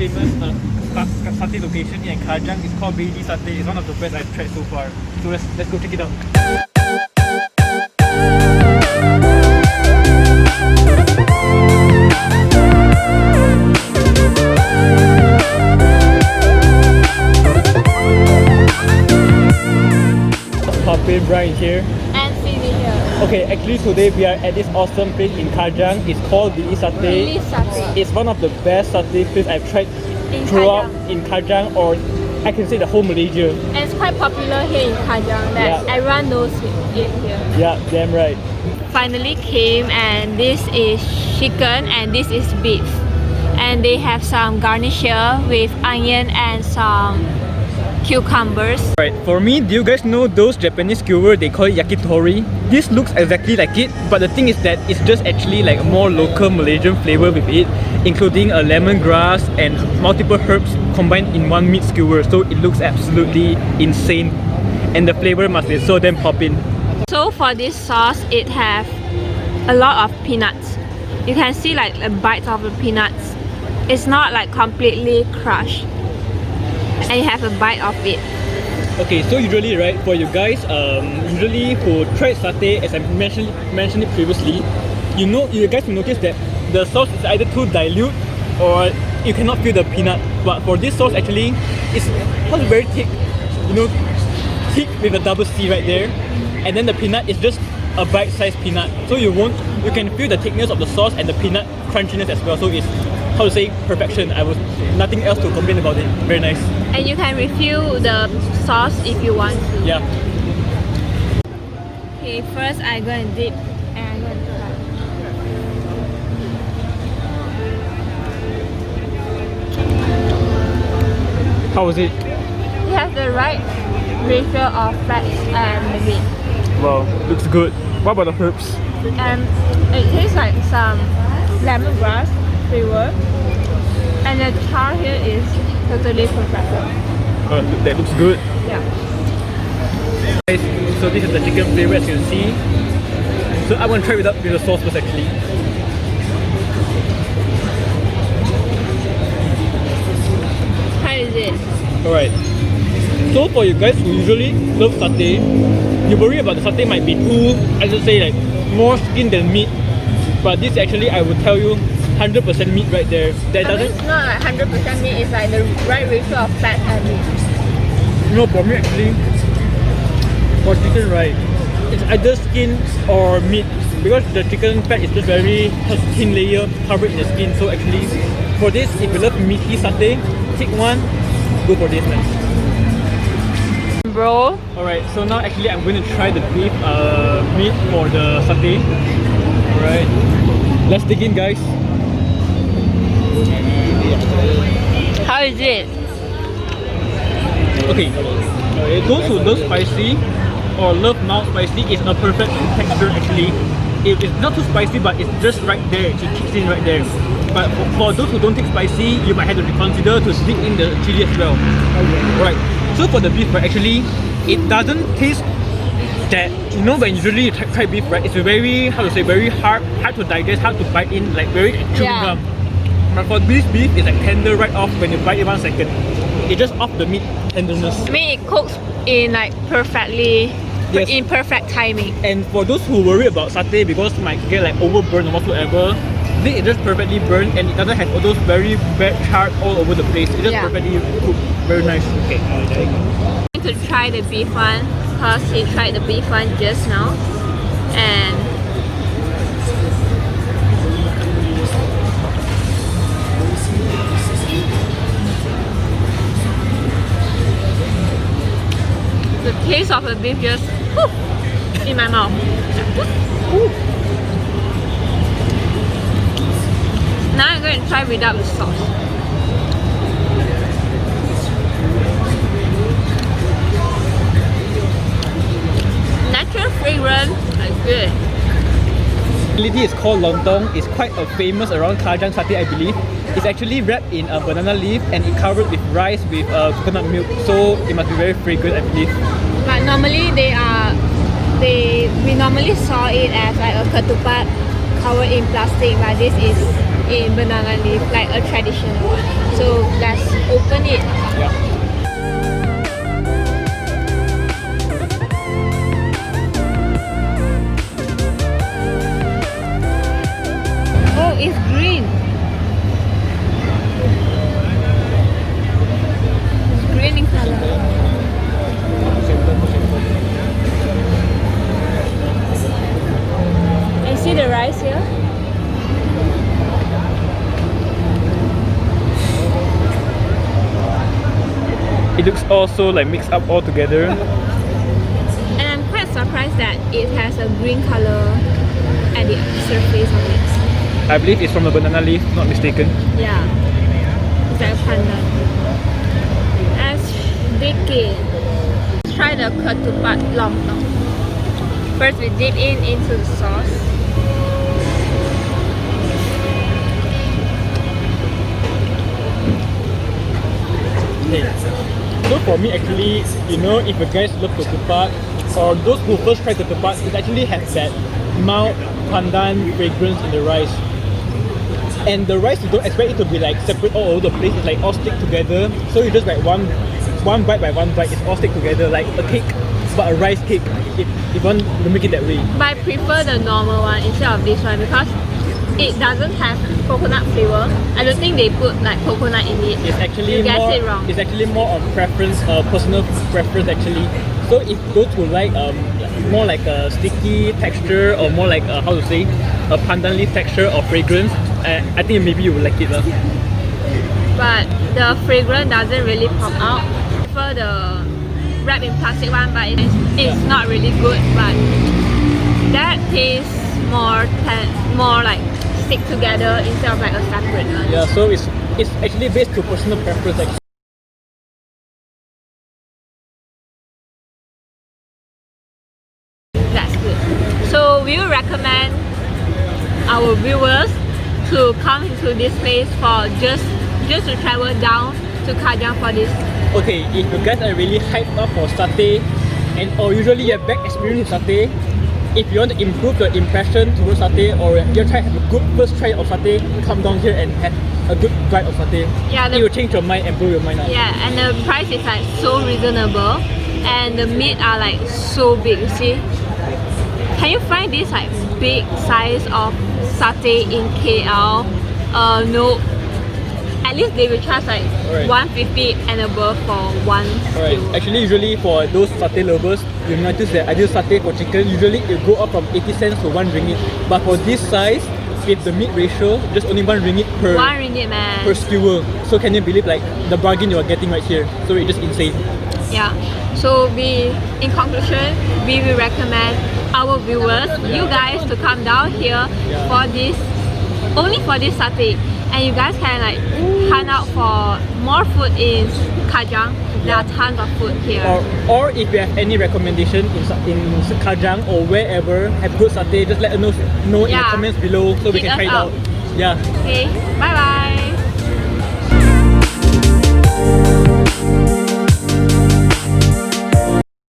famous satay location in Kajang. It's called Baby Satay. It's one of the best I've tried so far. So let's go check it out. Hop in, Brian here. And Phoebe here. Okay, actually today we are at this awesome place in Kajang. It's called Baby Satay. Satay. It's one of the best satay places I've tried In throughout Kajang. in Kajang, or I can say the whole Malaysia. And it's quite popular here in Kajang that everyone knows it here. Yeah, damn right. Finally came, and this is chicken and this is beef. And they have some garnish here with onion and some cucumbers. Right, for me, do you guys know those Japanese skewer, they call it yakitori? This looks exactly like it, but the thing is that it's just actually like a more local Malaysian flavor with it, including a lemongrass and multiple herbs combined in one meat skewer, so it looks absolutely insane. And the flavor must be so damn poppin'. So for this sauce, it have a lot of peanuts. You can see like a bite of the peanuts. It's not like completely crushed. And you have a bite of it. Okay, so usually, right, for you guys, usually who tried satay, as I mentioned it previously, you guys will notice that the sauce is either too dilute or you cannot feel the peanut. But for this sauce, actually, it's very thick, thick with a double C right there, and then the peanut is just a bite-sized peanut. So you can feel the thickness of the sauce and the peanut crunchiness as well. So it's, how to say, perfection. Nothing else to complain about it. Very nice. And you can refill the sauce if you want to. Yeah. Okay, first I'm going to dip and I'm going to try. How was it? You have the right ratio of fats and the meat. Wow, looks good. What about the herbs? And it tastes like some lemongrass flavor. And the char here is totally perfect. That looks good. Yeah. Guys, so this is the chicken flavor as you can see. So I'm going to try it out with the sauce first actually. How is it? Alright. So for you guys who usually love satay, you worry about the satay might be too, I should say, like more skin than meat. But this actually, I would tell you, 100% meat right there. That doesn't. It's not like 100% meat. It's like the right ratio of fat and meat. For me actually, for chicken, right, it's either skin or meat, because the chicken fat is just very thin layer covered in the skin. So actually, for this, if you love meaty satay, thick one, go for this, man. Bro. Alright, so now actually I'm going to try the beef meat for the satay. Alright, let's dig in, guys. How is it? Okay, those who love spicy or love mild spicy is a perfect texture actually. It's not too spicy, but it's just right there. It kicks in right there. But for those who don't take spicy, you might have to reconsider to stick in the chili as well. Right. So for the beef, right, actually, it doesn't taste that, when usually you try beef, right, it's very, very hard to digest, hard to bite in, like very chewing gum. But for this beef, it's like tender right off when you bite it 1 second. It's just off the meat tenderness. I mean, it cooks in like perfectly, yes, in perfect timing. And for those who worry about satay because it might get like overburned or whatsoever, this is just perfectly burnt and it doesn't have all those very bad char all over the place. It's just perfectly cooked. Very nice. Okay. I'm going to try the beef one because he tried the beef one just now. And the taste of the beef just in my mouth. Now I'm going to try without the sauce. Natural fragrance is good. This is called lontong. It's quite famous around Kajang Satay, I believe. It's actually wrapped in a banana leaf and it covered with rice with coconut milk. So it must be very fragrant, I believe. But normally we normally saw it as like a ketupat our in plastic, but this is in banana leaf, like a traditional. So let's open it. Yeah. Oh, it's green. It's green in color. And see the rice here? It looks also like mixed up all together. And I'm quite surprised that it has a green color at the surface of it. I believe it's from a banana leaf, not mistaken. Yeah, it's like a pandan. Let's dig in. Let's try the ketupat lontong. First, we dip into the sauce. Okay. So for me actually, you know, if you guys love ketupat, or those who first try ketupat, it actually has that mild pandan fragrance in the rice. And the rice, you don't expect it to be like separate all over the place. It's like all stick together. So you just like one bite by one bite, it's all stick together like a cake, but a rice cake. If you want to make it that way. But I prefer the normal one instead of this one because it doesn't have coconut flavor. I don't think they put like coconut in it. It's actually you guys more. it wrong. It's actually more on preference, personal preference actually. So if those who like more like a sticky texture or more like how to say a pandan leaf texture or fragrance, I think maybe you will like it. But the fragrance doesn't really pop out. I prefer the wrap in plastic one, but it's not really good. But that tastes more like stick together instead of like a separate one. Yeah, so it's actually based to personal preference actually. That's good. So we will recommend our viewers to come to this place for just to travel down to Kajang for this. Okay, if you guys are really hyped up for satay, or usually you have bad experience with satay, if you want to improve your impression towards satay, or you're trying to have a good first try of satay, come down here and have a good bite of satay. Yeah, it will change your mind and blow your mind out. Yeah, and the price is like so reasonable, and the meat are like so big. You see? Can you find this like big size of satay in KL? No. At least they will charge like 150 and above for one Alright, stew. actually usually for those satay lovers, you notice that I do satay for chicken, usually it go up from 80 cents to 1 ringgit. But for this size, with the meat ratio, just only 1 ringgit per 1 ringgit, man. per skewer. So can you believe like the bargain you are getting right here? So it's just insane. Yeah. So in conclusion, we will recommend our viewers, you guys, to come down here for this, only for this satay. And you guys can like hunt out for more food in Kajang. There are tons of food here. Or if you have any recommendation in Kajang or wherever have good satay, just let us know in the comments below so we can try it out. Yeah. Okay, bye bye.